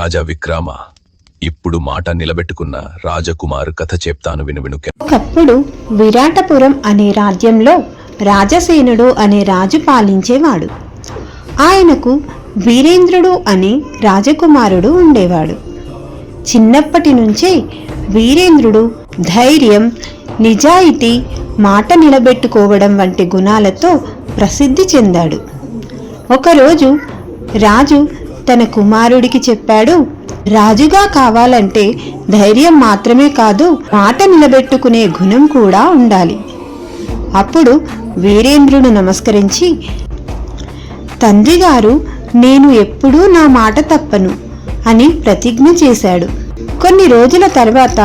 రాజా విక్రమ, ఇప్పుడు మాట నిలబెట్టుకున్న రాజకుమార్ కథ చెప్తాను విను. ఒకప్పుడు విరాటపురం అనే రాజ్యంలో రాజసేనుడు అనే రాజు పాలించేవాడు. ఆయనకు వీరేంద్రుడు అనే రాజకుమారుడు ఉండేవాడు. చిన్నప్పటి నుంచే వీరేంద్రుడు ధైర్యం, నిజాయితీ, మాట నిలబెట్టుకోవడం వంటి గుణాలతో ప్రసిద్ధి చెందాడు. ఒకరోజు రాజు తన కుమారుడికి చెప్పాడు, రాజుగా కావాలంటే ధైర్యం మాత్రమే కాదు, మాట నిలబెట్టుకునే గుణం కూడా ఉండాలి. అప్పుడు వీరేంద్రుడు నమస్కరించి, తండ్రిగారు, నేను ఎప్పుడూ నా మాట తప్పను అని ప్రతిజ్ఞ చేశాడు. కొన్ని రోజుల తర్వాత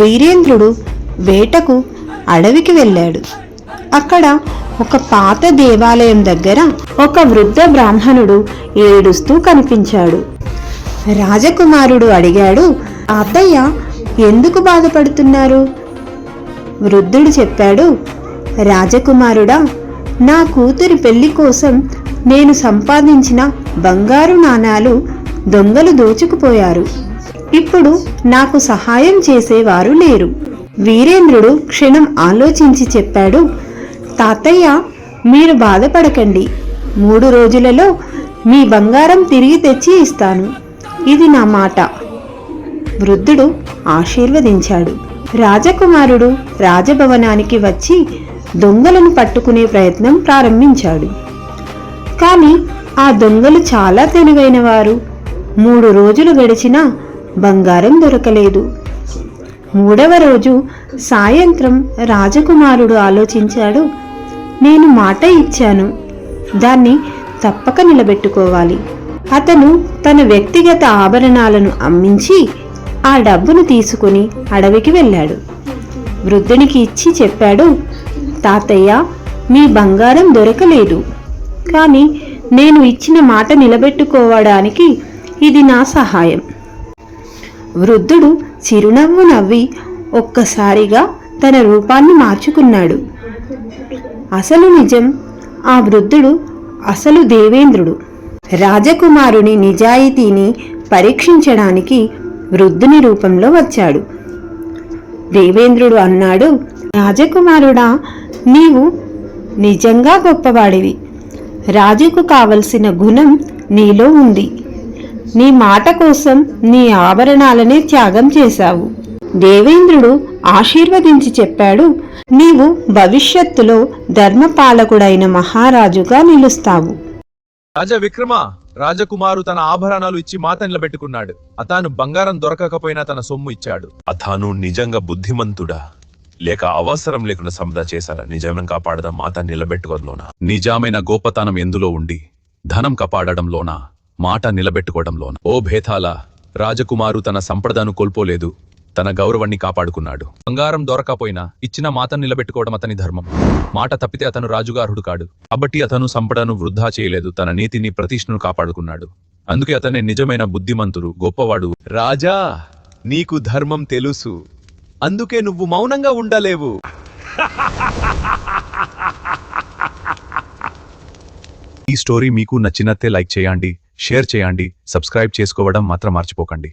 వీరేంద్రుడు వేటకు అడవికి వెళ్ళాడు. అక్కడ ఒక పాత దేవాలయం దగ్గర ఒక వృద్ధ బ్రాహ్మణుడు ఏడుస్తూ కనిపించాడు. రాజకుమారుడు అడిగాడు, తాతయ్య, ఎందుకు బాధపడుతున్నారు? వృద్ధుడు చెప్పాడు, రాజకుమారుడా, నా కూతురి పెళ్లి కోసం నేను సంపాదించిన బంగారు నాణాలు దొంగలు దోచుకుపోయారు. ఇప్పుడు నాకు సహాయం చేసేవారు లేరు. వీరేంద్రుడు క్షణం ఆలోచించి చెప్పాడు, తాతయ్య, మీరు బాధపడకండి. 3 రోజులలో మీ బంగారం తిరిగి తెచ్చి ఇస్తాను. ఇది నా మాట. వృద్ధుడు ఆశీర్వదించాడు. రాజకుమారుడు రాజభవనానికి వచ్చి దొంగలను పట్టుకునే ప్రయత్నం ప్రారంభించాడు. కానీ ఆ దొంగలు చాలా తెలివైన వారు. 3 రోజులు గడిచినా బంగారం దొరకలేదు. 3వ రోజు సాయంత్రం రాజకుమారుడు ఆలోచించాడు, నేను మాట ఇచ్చాను, దాన్ని తప్పక నిలబెట్టుకోవాలి. అతను తన వ్యక్తిగత ఆభరణాలను అమ్మించి ఆ డబ్బును తీసుకుని అడవికి వెళ్ళాడు. వృద్ధునికి ఇచ్చి చెప్పాడు, తాతయ్య, మీ బంగారం దొరకలేదు, కానీ నేను ఇచ్చిన మాట నిలబెట్టుకోవడానికి ఇది నా సహాయం. వృద్ధుడు చిరునవ్వు నవ్వి ఒక్కసారిగా తన రూపాన్ని మార్చుకున్నాడు. అసలు నిజం, ఆ వృద్ధుడు అసలు దేవేంద్రుడు. రాజకుమారుని నిజాయితీని పరీక్షించడానికి వృద్ధుని రూపంలో వచ్చాడు. దేవేంద్రుడు అన్నాడు, రాజకుమారుడా, నీవు నిజంగా గొప్పవాడివి. రాజుకు కావలసిన గుణం నీలో ఉంది. నీ మాట కోసం నీ ఆభరణాలనే త్యాగం చేశావు. దేవేంద్రుడు ఆశీర్వదించి చెప్పాడు, నీవు భవిష్యత్తులో ధర్మపాలకుడైన మహారాజుగా నిలుస్తావు. రాజా విక్రమ, రాజకుమారు తన ఆభరణాలు ఇచ్చి మాట నిలబెట్టుకున్నాడు. అతను బంగారం దొరకకపోయినా తన సొమ్ము ఇచ్చాడు. అతను నిజంగా బుద్ధిమంతుడా, లేక అవసరం లేకుండా సంపద చేశారా? నిజం కాపాడడం మాట నిలబెట్టుకోవడంలోనా? నిజమైన గొప్పతనం ఎందులో ఉండి, ధనం కాపాడడంలోనా, మాట నిలబెట్టుకోవడంలోనా? ఓ భేతాల, రాజకుమారు తన సంపదను కోల్పోలేదు, తన గౌరవాన్ని కాపాడుకున్నాడు. బంగారం దొరకపోయినా ఇచ్చిన మాట నిలబెట్టుకోవడం అతని ధర్మం. మాట తప్పితే అతను రాజుగారుడు కాడు. కాబట్టి అతను సంపదను వృధా చేయలేదు, తన నీతిని, ప్రతిష్ఠను కాపాడుకున్నాడు. అందుకే అతనే నిజమైన బుద్ధిమంతుడు, గొప్పవాడు. రాజా, నీకు ధర్మం తెలుసు, అందుకే నువ్వు మౌనంగా ఉండలేవు. ఈ స్టోరీ మీకు నచ్చినట్లయితే లైక్ చేయండి, షేర్ చేయండి, సబ్స్క్రైబ్ చేసుకోవడం మాత్రం మర్చిపోకండి.